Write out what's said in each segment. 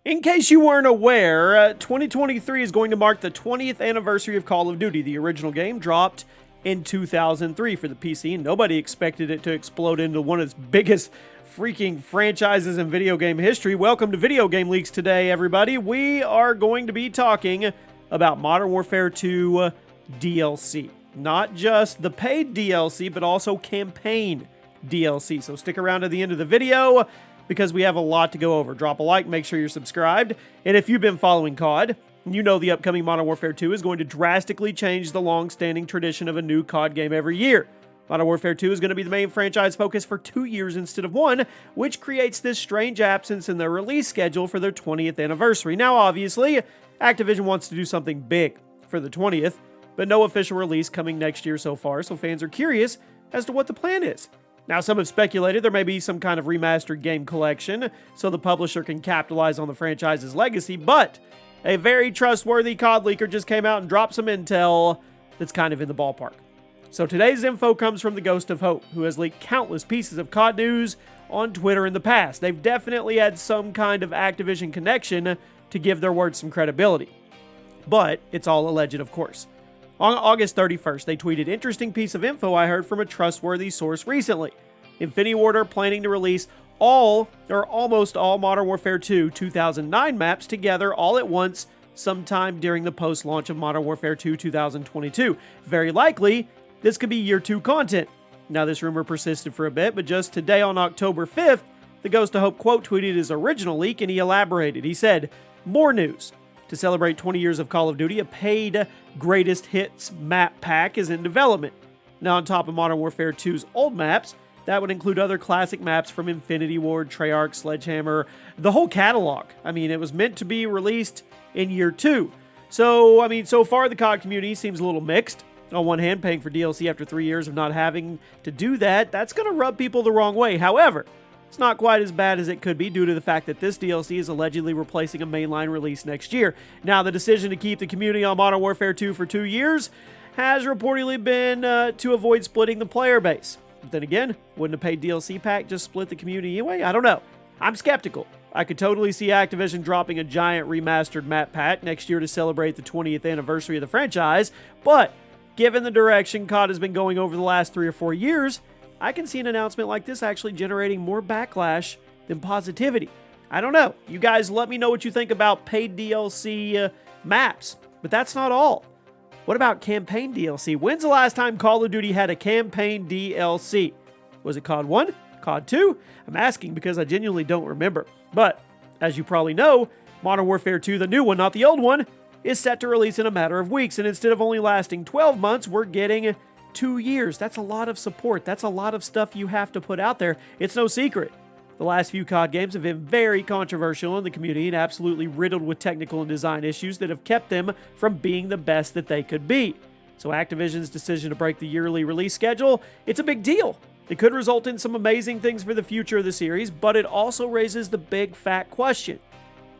In case you weren't aware, 2023 is going to mark the 20th anniversary of Call of Duty. The original game dropped in 2003 for the PC, and nobody expected it to explode into one of its biggest freaking franchises in video game history. Welcome to Video Game Leaks today, everybody. We are going to be talking about Modern Warfare 2 DLC. Not just the paid DLC, but also campaign DLC. So stick around to the end of the video, because we have a lot to go over. Drop a like, make sure you're subscribed, and if you've been following COD, you know the upcoming Modern Warfare 2 is going to drastically change the long-standing tradition of a new COD game every year. Modern Warfare 2 is going to be the main franchise focus for 2 years instead of 1, which creates this strange absence in their release schedule for their 20th anniversary. Now, obviously, Activision wants to do something big for the 20th, but no official release coming next year so far, so fans are curious as to what the plan is. Now, some have speculated there may be some kind of remastered game collection, so the publisher can capitalize on the franchise's legacy, but a very trustworthy COD leaker just came out and dropped some intel that's kind of in the ballpark. So today's info comes from the Ghost of Hope, who has leaked countless pieces of COD news on Twitter in the past. They've definitely had some kind of Activision connection to give their words some credibility. But it's all alleged, of course. On August 31st, they tweeted, "Interesting piece of info I heard from a trustworthy source recently. Infinity Ward are planning to release all, or almost all, Modern Warfare 2 2009 maps together all at once sometime during the post-launch of Modern Warfare 2 2022. Very likely, this could be Year 2 content." Now, this rumor persisted for a bit, but just today on October 5th, the Ghost of Hope quote tweeted his original leak, and he elaborated. He said, "More news. To celebrate 20 years of Call of Duty, a paid Greatest Hits map pack is in development. Now, on top of Modern Warfare 2's old maps, that would include other classic maps from Infinity Ward, Treyarch, Sledgehammer, the whole catalog. I mean, it was meant to be released in Year 2. So, so far the COD community seems a little mixed. On one hand, paying for DLC after 3 years of not having to do that, that's going to rub people the wrong way. However, it's not quite as bad as it could be due to the fact that this DLC is allegedly replacing a mainline release next year. Now, the decision to keep the community on Modern Warfare 2 for 2 years has reportedly been to avoid splitting the player base. But then again, wouldn't a paid DLC pack just split the community anyway? I don't know. I'm skeptical. I could totally see Activision dropping a giant remastered map pack next year to celebrate the 20th anniversary of the franchise, but given the direction COD has been going over the last 3 or 4 years, I can see an announcement like this actually generating more backlash than positivity. I don't know. You guys let me know what you think about paid DLC maps, but that's not all. What about campaign DLC? When's the last time Call of Duty had a campaign DLC? Was it COD 1? COD 2? I'm asking because I genuinely don't remember. But, as you probably know, Modern Warfare 2, the new one, not the old one, is set to release in a matter of weeks. And instead of only lasting 12 months, we're getting 2 years. That's a lot of support. That's a lot of stuff you have to put out there. It's no secret. The last few COD games have been very controversial in the community and absolutely riddled with technical and design issues that have kept them from being the best that they could be. So Activision's decision to break the yearly release schedule, it's a big deal. It could result in some amazing things for the future of the series, but it also raises the big fat question.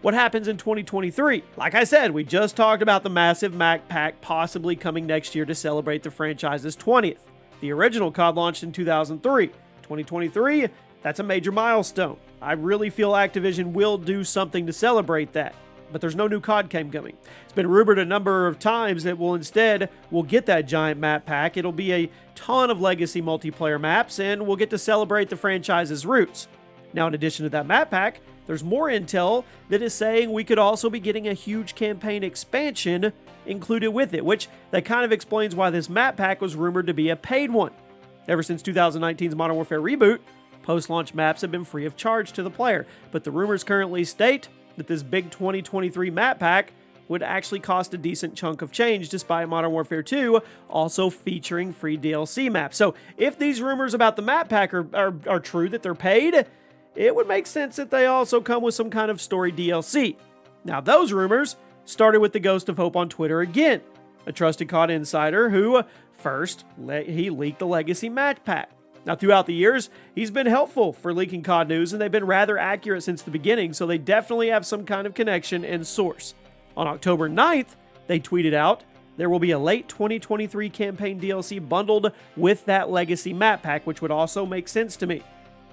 What happens in 2023? Like I said, we just talked about the massive map pack possibly coming next year to celebrate the franchise's 20th. The original COD launched in 2003. 2023, that's a major milestone. I really feel Activision will do something to celebrate that, but there's no new COD game coming. It's been rumored a number of times that we'll get that giant map pack. It'll be a ton of legacy multiplayer maps, and we'll get to celebrate the franchise's roots. Now, in addition to that map pack, there's more intel that is saying we could also be getting a huge campaign expansion included with it, which that kind of explains why this map pack was rumored to be a paid one. Ever since 2019's Modern Warfare reboot, post-launch maps have been free of charge to the player, but the rumors currently state that this big 2023 map pack would actually cost a decent chunk of change, despite Modern Warfare 2 also featuring free DLC maps. So if these rumors about the map pack are true, that they're paid, it would make sense that they also come with some kind of story DLC. Now, those rumors started with the Ghost of Hope on Twitter again, a trusted COD insider who first leaked the Legacy map pack. Now, throughout the years, he's been helpful for leaking COD news, and they've been rather accurate since the beginning, so they definitely have some kind of connection and source. On October 9th, they tweeted out, "There will be a late 2023 campaign DLC bundled with that Legacy map pack," which would also make sense to me.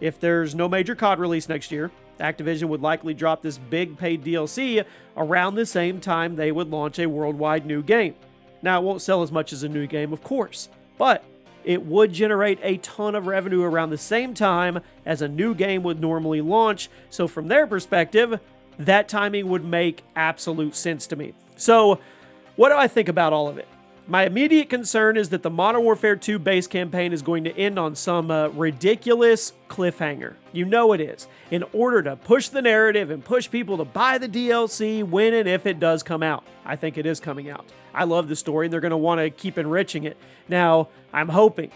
If there's no major COD release next year, Activision would likely drop this big paid DLC around the same time they would launch a worldwide new game. Now, it won't sell as much as a new game, of course, but it would generate a ton of revenue around the same time as a new game would normally launch, so from their perspective, that timing would make absolute sense to me. So, what do I think about all of it? My immediate concern is that the Modern Warfare 2 base campaign is going to end on some ridiculous cliffhanger. You know it is. In order to push the narrative and push people to buy the DLC when and if it does come out. I think it is coming out. I love the story and they're going to want to keep enriching it. Now, I'm hoping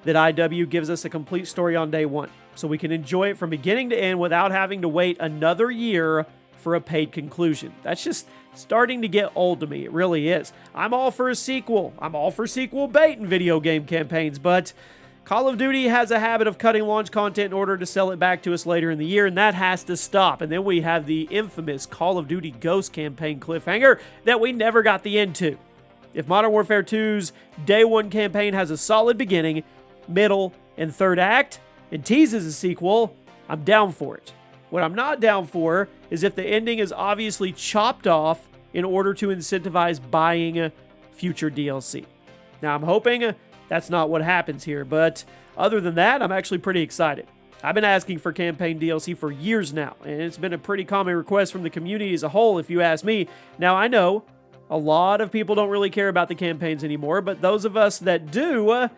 that IW gives us a complete story on day one so we can enjoy it from beginning to end without having to wait another year for a paid conclusion. That's just starting to get old to me. It really is. I'm all for a sequel. I'm all for sequel bait in video game campaigns, but Call of Duty has a habit of cutting launch content in order to sell it back to us later in the year, and that has to stop. And then we have the infamous Call of Duty Ghost campaign cliffhanger that we never got the end to. If Modern Warfare 2's Day 1 campaign has a solid beginning, middle, and third act, and teases a sequel, I'm down for it. What I'm not down for is if the ending is obviously chopped off in order to incentivize buying future DLC. Now, I'm hoping that's not what happens here, but other than that, I'm actually pretty excited. I've been asking for campaign DLC for years now, and it's been a pretty common request from the community as a whole, if you ask me. Now, I know a lot of people don't really care about the campaigns anymore, but those of us that do,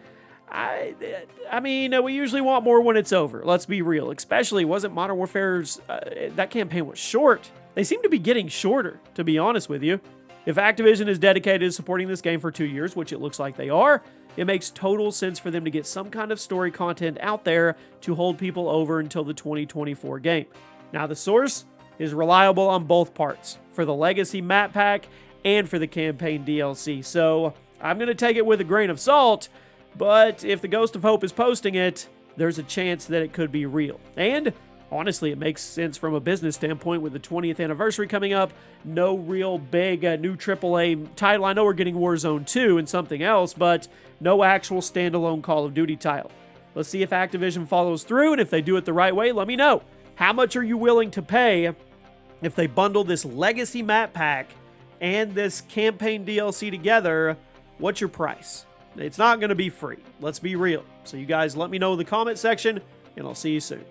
I mean, we usually want more when it's over. Let's be real. Especially, wasn't Modern Warfare's, that campaign was short. They seem to be getting shorter, to be honest with you. If Activision is dedicated to supporting this game for 2 years, which it looks like they are, it makes total sense for them to get some kind of story content out there to hold people over until the 2024 game. Now, the source is reliable on both parts, for the Legacy map pack and for the campaign DLC. So, I'm going to take it with a grain of salt, but if the Ghost of Hope is posting it, there's a chance that it could be real. And honestly, it makes sense from a business standpoint with the 20th anniversary coming up. No real big new AAA title. I know we're getting Warzone 2 and something else, but no actual standalone Call of Duty title. Let's see if Activision follows through, and if they do it the right way, let me know. How much are you willing to pay if they bundle this Legacy map pack and this campaign DLC together? What's your price? It's not going to be free. Let's be real. So you guys let me know in the comment section, and I'll see you soon.